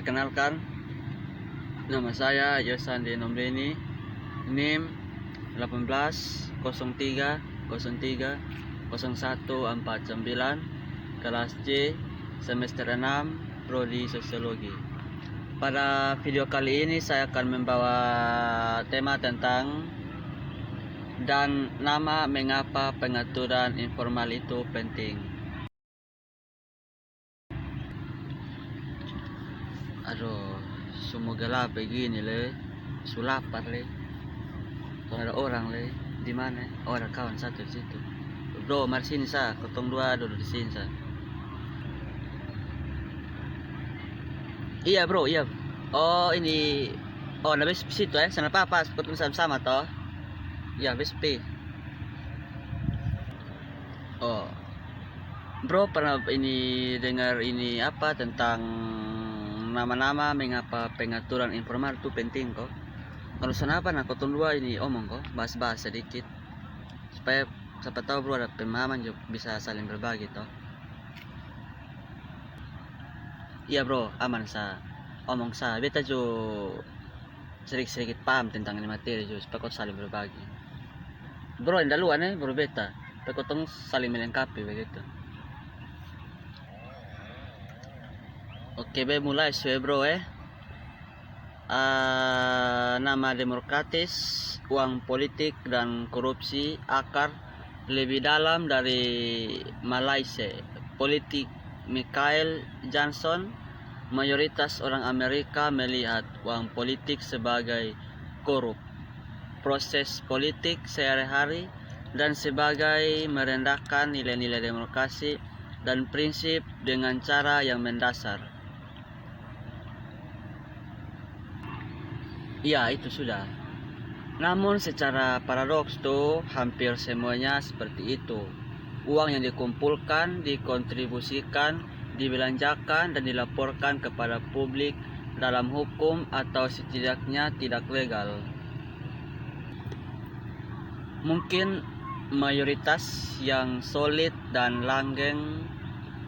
Perkenalkan, nama saya Yosandi Nomreni, NIM 1803030149, kelas C, semester 6, prodi Sosiologi. Pada video kali ini saya akan membawa tema tentang dan nama mengapa pengaturan informal itu penting. Aduh, semoga lah begini le, sulapar le. Kalau ada orang le, di mana? Oh, ada kawan satu di situ. Bro, mari sini sa, kotong dua dulu di sini sa. Iya bro, iya. Oh ini, oh habis situ sana apa? Kotong sama-sama toh. Iya, BSP. Oh, bro pernah ini dengar ini apa tentang nama-nama mengapa pengaturan informal itu penting kok? Kalau sana apa nah kotong dua ini omong kok, bahas-bahas sedikit supaya siapa tahu bro ada pemahaman juga bisa saling berbagi toh. Iya bro, aman sa. Omong sa, beta jo sedikit-sedikit paham tentang ini materi jo supaya kau saling berbagi. Bro, yang duluan bro beta. Supaya kau saling melengkapi begitu. Oke, mulai suwe bro nama demokratis, uang politik dan korupsi akar lebih dalam dari Malaysia. Politik Michael Johnson, mayoritas orang Amerika melihat uang politik sebagai korup, proses politik sehari-hari, dan sebagai merendahkan nilai-nilai demokrasi dan prinsip dengan cara yang mendasar. Ya, itu sudah. Namun secara paradoks tuh hampir semuanya seperti itu. Uang yang dikumpulkan, dikontribusikan, dibelanjakan dan dilaporkan kepada publik dalam hukum atau setidaknya tidak legal. Mungkin mayoritas yang solid dan langgeng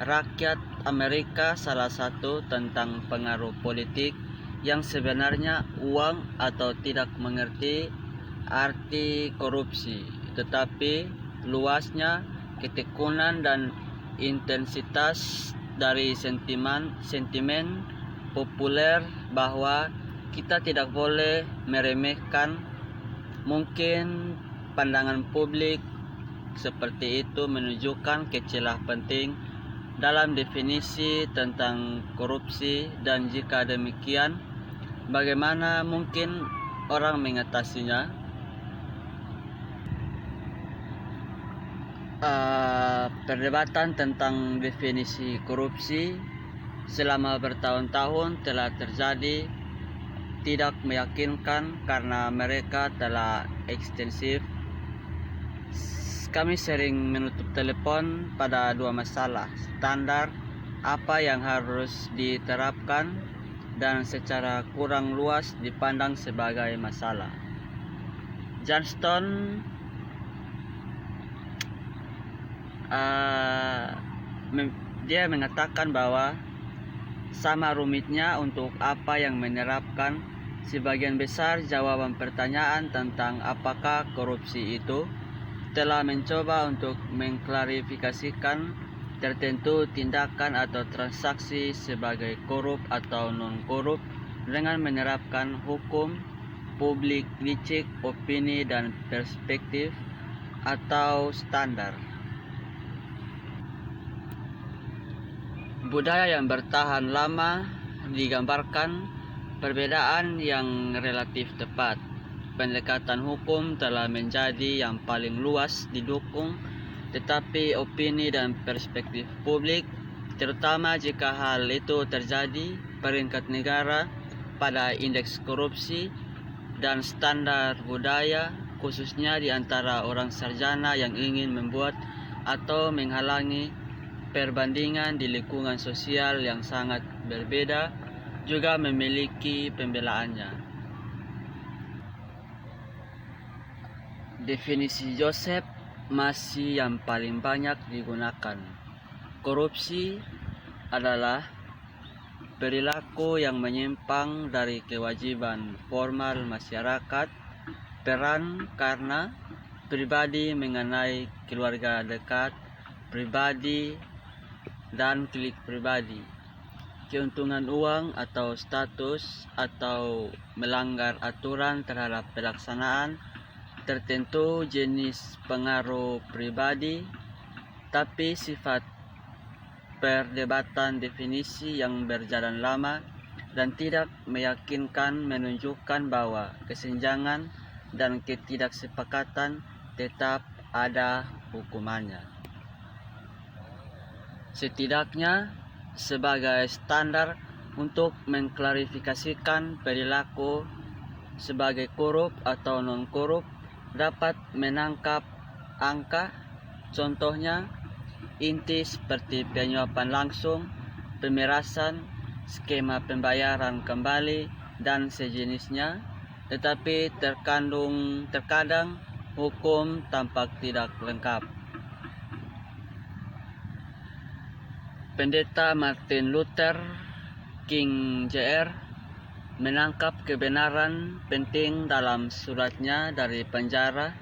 rakyat Amerika salah satu tentang pengaruh politik yang sebenarnya uang atau tidak mengerti arti korupsi, tetapi luasnya ketekunan dan intensitas dari sentimen populer bahwa kita tidak boleh meremehkan. Mungkin pandangan publik seperti itu menunjukkan kecelah penting dalam definisi tentang korupsi, dan jika demikian, bagaimana mungkin orang mengatasinya? Perdebatan tentang definisi korupsi selama bertahun-tahun telah terjadi tidak meyakinkan karena mereka telah ekstensif. Kami sering menutup telepon pada dua masalah: standar apa yang harus diterapkan dan secara kurang luas dipandang sebagai masalah. Johnston dia mengatakan bahwa sama rumitnya untuk apa yang menerapkan. Sebagian besar jawaban pertanyaan tentang apakah korupsi itu telah mencoba untuk mengklarifikasikan tertentu tindakan atau transaksi sebagai korup atau non-korup dengan menerapkan hukum, publik licik, opini dan perspektif atau standar. Budaya yang bertahan lama digambarkan perbedaan yang relatif tepat. Pendekatan hukum telah menjadi yang paling luas didukung, tetapi opini dan perspektif publik, terutama jika hal itu terjadi, peringkat negara pada indeks korupsi dan standar budaya, khususnya di antara orang sarjana yang ingin membuat atau menghalangi perbandingan di lingkungan sosial yang sangat berbeda, juga memiliki pembelaannya. Definisi Joseph masih yang paling banyak digunakan. Korupsi adalah perilaku yang menyimpang dari kewajiban formal masyarakat, peran karena pribadi mengenai keluarga dekat, pribadi dan klik pribadi, keuntungan uang atau status, atau melanggar aturan terhadap pelaksanaan tertentu jenis pengaruh pribadi, tapi sifat perdebatan definisi yang berjalan lama dan tidak meyakinkan menunjukkan bahwa kesenjangan dan ketidaksepakatan tetap ada hukumannya. Setidaknya sebagai standar untuk mengklarifikasikan perilaku sebagai korup atau non-korup dapat menangkap angka, contohnya inti seperti penyuapan langsung, pemerasan, skema pembayaran kembali, dan sejenisnya, tetapi terkadang hukum tampak tidak lengkap. Pendeta Martin Luther King Jr. menangkap kebenaran penting dalam suratnya dari penjara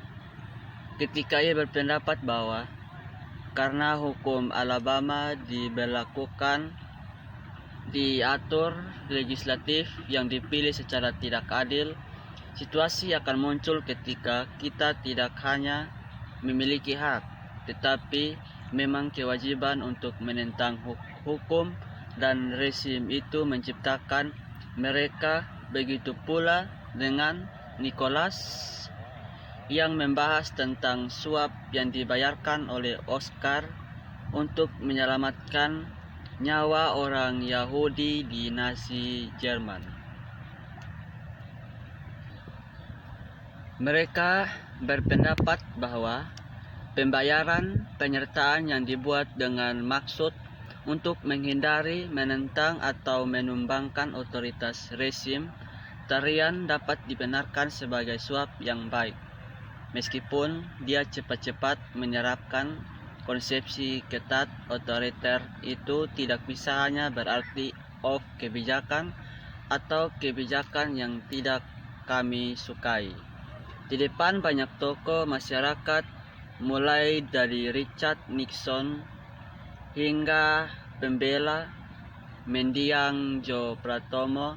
ketika ia berpendapat bahwa karena hukum Alabama diatur legislatif yang dipilih secara tidak adil, situasi akan muncul ketika kita tidak hanya memiliki hak, tetapi memang kewajiban untuk menentang hukum dan rezim itu menciptakan mereka. Begitu pula dengan Nicholas yang membahas tentang suap yang dibayarkan oleh Oscar untuk menyelamatkan nyawa orang Yahudi di Nazi Jerman. Mereka berpendapat bahwa pembayaran penyertaan yang dibuat dengan maksud untuk menghindari, menentang, atau menumbangkan otoritas rezim tarian dapat dibenarkan sebagai suap yang baik, meskipun dia cepat-cepat menyerapkan konsepsi ketat otoriter. Itu tidak bisa hanya berarti kebijakan atau kebijakan yang tidak kami sukai. Di depan banyak tokoh masyarakat, mulai dari Richard Nixon hingga pembela mendiang Joe Pratomo,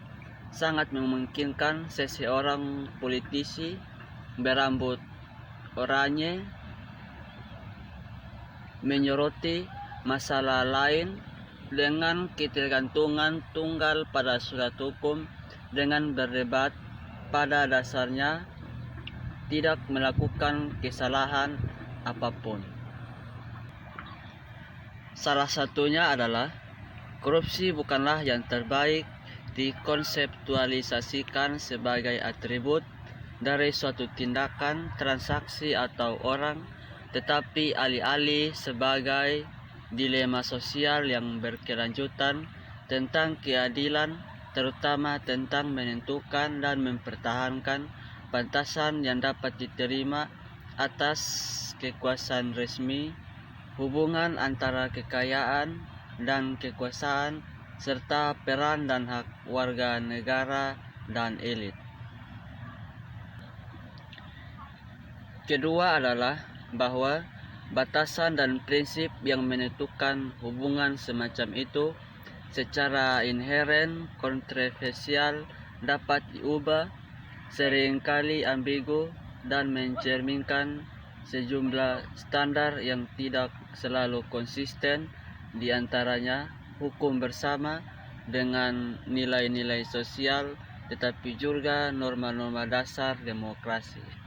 sangat memungkinkan seseorang politisi berambut oranye menyoroti masalah lain dengan ketergantungan tunggal pada surat hukum dengan berdebat pada dasarnya tidak melakukan kesalahan apapun. Salah satunya adalah korupsi bukanlah yang terbaik dikonseptualisasikan sebagai atribut dari suatu tindakan, transaksi, atau orang, tetapi alih-alih sebagai dilema sosial yang berkelanjutan tentang keadilan, terutama tentang menentukan dan mempertahankan batasan yang dapat diterima atas kekuasaan resmi, hubungan antara kekayaan dan kekuasaan, serta peran dan hak warga negara dan elit. Kedua adalah bahwa batasan dan prinsip yang menentukan hubungan semacam itu secara inheren kontroversial, dapat diubah, seringkali ambigu, dan mencerminkan sejumlah standar yang tidak selalu konsisten, di antaranya hukum bersama dengan nilai-nilai sosial, tetapi juga norma-norma dasar demokrasi.